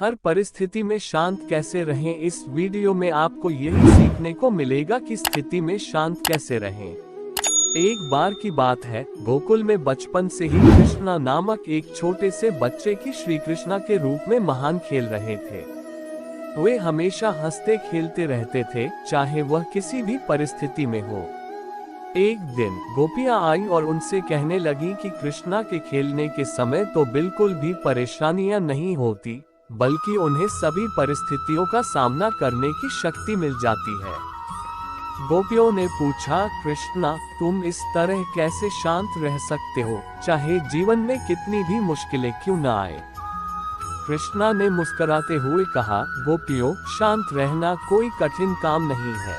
हर परिस्थिति में शांत कैसे रहें। इस वीडियो में आपको यही सीखने को मिलेगा कि स्थिति में शांत कैसे रहें। एक बार की बात है, गोकुल में बचपन से ही कृष्णा नामक एक छोटे से बच्चे की श्री कृष्णा के रूप में महान खेल रहे थे। वे हमेशा हंसते खेलते रहते थे, चाहे वह किसी भी परिस्थिति में हो। एक दिन गोपियां आई और उनसे कहने लगी कि कृष्णा के खेलने के समय तो बिल्कुल भी परेशानियां नहीं होती, बल्कि उन्हें सभी परिस्थितियों का सामना करने की शक्ति मिल जाती है। गोपियों ने पूछा, कृष्णा, तुम इस तरह कैसे शांत रह सकते हो, चाहे जीवन में कितनी भी मुश्किलें क्यों न आए। कृष्णा ने मुस्कुराते हुए कहा, गोपियों, शांत रहना कोई कठिन काम नहीं है।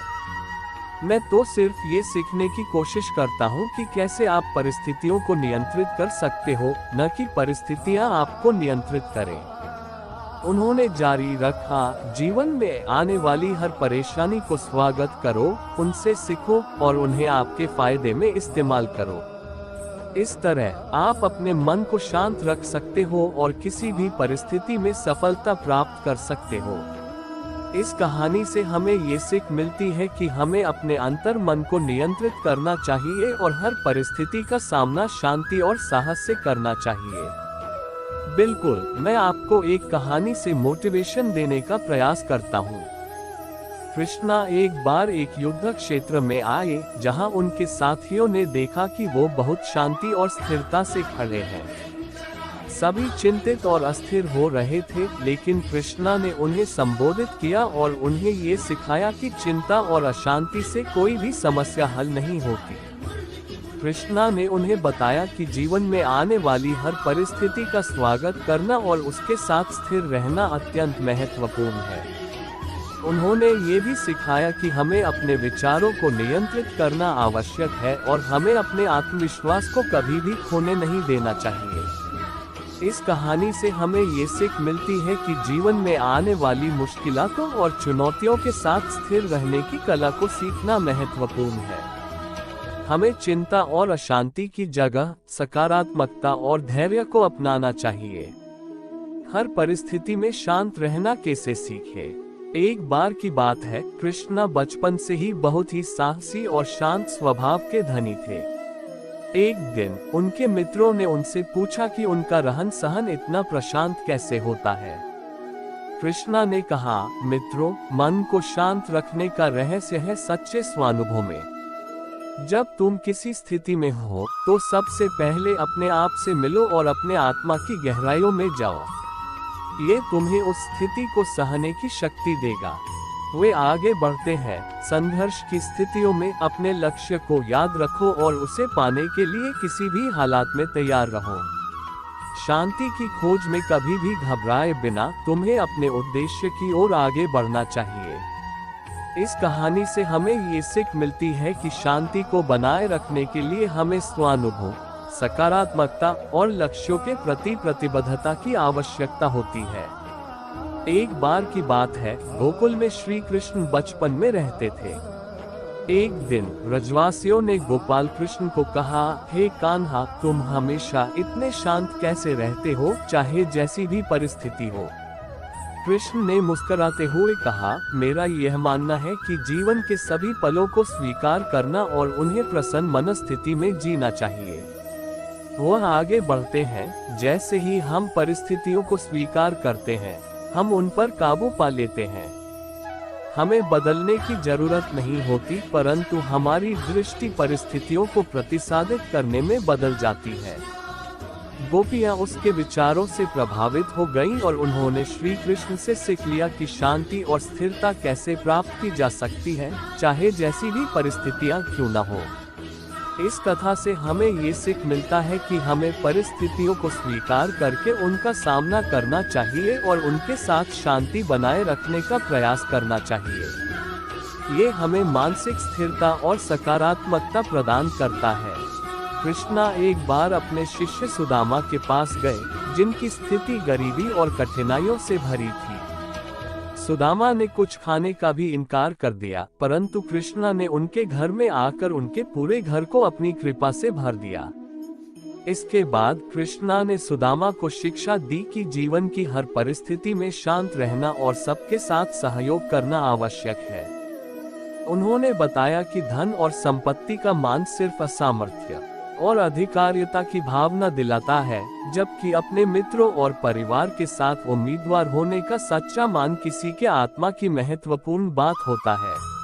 मैं तो सिर्फ ये सीखने की कोशिश करता हूँ कि कैसे आप परिस्थितियों को नियंत्रित कर सकते हो, न कि परिस्थितियाँ आपको नियंत्रित करें। उन्होंने जारी रखा, जीवन में आने वाली हर परेशानी को स्वागत करो, उनसे सीखो और उन्हें आपके फायदे में इस्तेमाल करो। इस तरह आप अपने मन को शांत रख सकते हो और किसी भी परिस्थिति में सफलता प्राप्त कर सकते हो। इस कहानी से हमें ये सीख मिलती है कि हमें अपने अंतर मन को नियंत्रित करना चाहिए और हर परिस्थिति का सामना शांति और साहस से करना चाहिए। बिल्कुल, मैं आपको एक कहानी से मोटिवेशन देने का प्रयास करता हूँ। कृष्णा एक बार एक युद्ध क्षेत्र में आए, जहाँ उनके साथियों ने देखा कि वो बहुत शांति और स्थिरता से खड़े हैं। सभी चिंतित और अस्थिर हो रहे थे, लेकिन कृष्णा ने उन्हें संबोधित किया और उन्हें ये सिखाया कि चिंता और अशांति से कोई भी समस्या हल नहीं होती। कृष्णा ने उन्हें बताया कि जीवन में आने वाली हर परिस्थिति का स्वागत करना और उसके साथ स्थिर रहना अत्यंत महत्वपूर्ण है। उन्होंने ये भी सिखाया कि हमें अपने विचारों को नियंत्रित करना आवश्यक है और हमें अपने आत्मविश्वास को कभी भी खोने नहीं देना चाहिए। इस कहानी से हमें ये सीख मिलती है कि जीवन में आने वाली मुश्किलों और चुनौतियों के साथ स्थिर रहने की कला को सीखना महत्वपूर्ण है। हमें चिंता और अशांति की जगह सकारात्मकता और धैर्य को अपनाना चाहिए। हर परिस्थिति में शांत रहना कैसे सीखे। एक बार की बात है, कृष्णा बचपन से ही बहुत ही साहसी और शांत स्वभाव के धनी थे। एक दिन उनके मित्रों ने उनसे पूछा कि उनका रहन सहन इतना प्रशांत कैसे होता है। कृष्णा ने कहा, मित्रों, मन को शांत रखने का रहस्य है सच्चे स्वानुभव में। जब तुम किसी स्थिति में हो तो सबसे पहले अपने आप से मिलो और अपने आत्मा की गहराइयों में जाओ। ये तुम्हें उस स्थिति को सहने की शक्ति देगा। वे आगे बढ़ते हैं। संघर्ष की स्थितियों में अपने लक्ष्य को याद रखो और उसे पाने के लिए किसी भी हालात में तैयार रहो। शांति की खोज में कभी भी घबराए बिना तुम्हें अपने उद्देश्य की ओर आगे बढ़ना चाहिए। इस कहानी से हमें ये सीख मिलती है कि शांति को बनाए रखने के लिए हमें स्वानुभव, सकारात्मकता और लक्ष्यों के प्रति प्रतिबद्धता की आवश्यकता होती है। एक बार की बात है, गोकुल में श्री कृष्ण बचपन में रहते थे। एक दिन ब्रजवासियों ने गोपाल कृष्ण को कहा, हे कान्हा, तुम हमेशा इतने शांत कैसे रहते हो, चाहे जैसी भी परिस्थिति हो। कृष्ण ने मुस्कुराते हुए कहा, मेरा यह मानना है कि जीवन के सभी पलों को स्वीकार करना और उन्हें प्रसन्न मनस्थिति में जीना चाहिए। वह आगे बढ़ते हैं, जैसे ही हम परिस्थितियों को स्वीकार करते हैं, हम उन पर काबू पा लेते हैं। हमें बदलने की जरूरत नहीं होती, परंतु हमारी दृष्टि परिस्थितियों को प्रतिसादित करने में बदल जाती है। गोपियां उसके विचारों से प्रभावित हो गईं और उन्होंने श्री कृष्ण से सीख लिया कि शांति और स्थिरता कैसे प्राप्त की जा सकती है, चाहे जैसी भी परिस्थितियां क्यों न हो। इस कथा से हमें ये सीख मिलता है कि हमें परिस्थितियों को स्वीकार करके उनका सामना करना चाहिए और उनके साथ शांति बनाए रखने का प्रयास करना चाहिए। ये हमें मानसिक स्थिरता और सकारात्मकता प्रदान करता है। कृष्णा एक बार अपने शिष्य सुदामा के पास गए, जिनकी स्थिति गरीबी और कठिनाइयों से भरी थी। सुदामा ने कुछ खाने का भी इनकार कर दिया, परंतु कृष्णा ने उनके घर में आकर उनके पूरे घर को अपनी कृपा से भर दिया। इसके बाद कृष्णा ने सुदामा को शिक्षा दी कि जीवन की हर परिस्थिति में शांत रहना और सबके साथ सहयोग करना आवश्यक है। उन्होंने बताया कि धन और संपत्ति का मान सिर्फ असामर्थ्य और अधिकारिता की भावना दिलाता है, जबकि अपने मित्रों और परिवार के साथ उम्मीदवार होने का सच्चा मान किसी के आत्मा की महत्वपूर्ण बात होता है।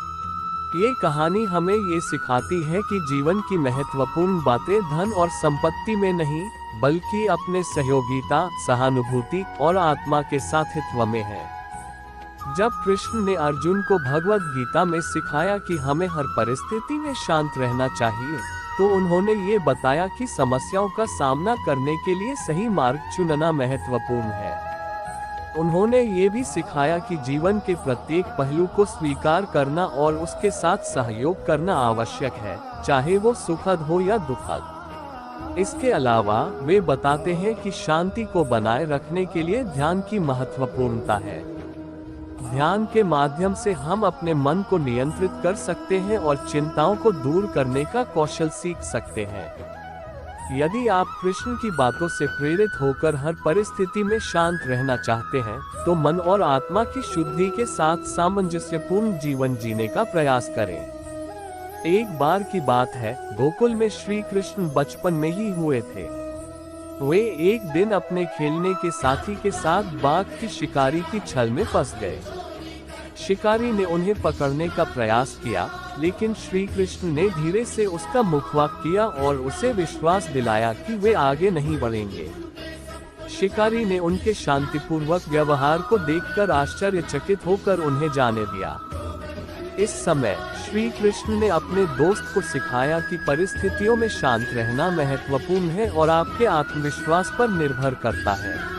ये कहानी हमें ये सिखाती है कि जीवन की महत्वपूर्ण बातें धन और संपत्ति में नहीं, बल्कि अपने सहयोगिता, सहानुभूति और आत्मा के साथित्व में है। जब कृष्ण ने अर्जुन को भगवद गीता में सिखाया कि हमें हर परिस्थिति में शांत रहना चाहिए, तो उन्होंने ये बताया कि समस्याओं का सामना करने के लिए सही मार्ग चुनना महत्वपूर्ण है। उन्होंने ये भी सिखाया कि जीवन के प्रत्येक पहलू को स्वीकार करना और उसके साथ सहयोग करना आवश्यक है, चाहे वो सुखद हो या दुखद। इसके अलावा वे बताते हैं कि शांति को बनाए रखने के लिए ध्यान की महत्वपूर्णता है। ध्यान के माध्यम से हम अपने मन को नियंत्रित कर सकते हैं और चिंताओं को दूर करने का कौशल सीख सकते हैं। यदि आप कृष्ण की बातों से प्रेरित होकर हर परिस्थिति में शांत रहना चाहते हैं, तो मन और आत्मा की शुद्धि के साथ सामंजस्यपूर्ण जीवन जीने का प्रयास करें। एक बार की बात है, गोकुल में श्री कृष्ण बचपन में ही हुए थे। वे एक दिन अपने खेलने के साथी के साथ बाघ की शिकारी की छल में फंस गए। शिकारी ने उन्हें पकड़ने का प्रयास किया, लेकिन श्री कृष्ण ने धीरे से उसका मुखवाक किया और उसे विश्वास दिलाया कि वे आगे नहीं बढ़ेंगे। शिकारी ने उनके शांतिपूर्वक व्यवहार को देखकर आश्चर्यचकित होकर उन्हें जाने दिया। इस समय श्री कृष्ण ने अपने दोस्त को सिखाया कि परिस्थितियों में शांत रहना महत्वपूर्ण है और आपके आत्मविश्वास पर निर्भर करता है।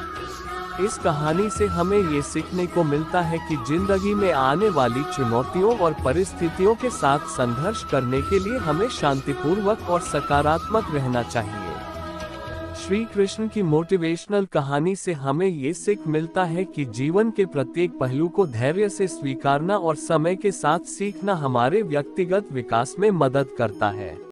इस कहानी से हमें ये सीखने को मिलता है कि जिंदगी में आने वाली चुनौतियों और परिस्थितियों के साथ संघर्ष करने के लिए हमें शांतिपूर्वक और सकारात्मक रहना चाहिए। श्री कृष्ण की मोटिवेशनल कहानी से हमें ये सीख मिलता है कि जीवन के प्रत्येक पहलू को धैर्य से स्वीकारना और समय के साथ सीखना हमारे व्यक्तिगत विकास में मदद करता है।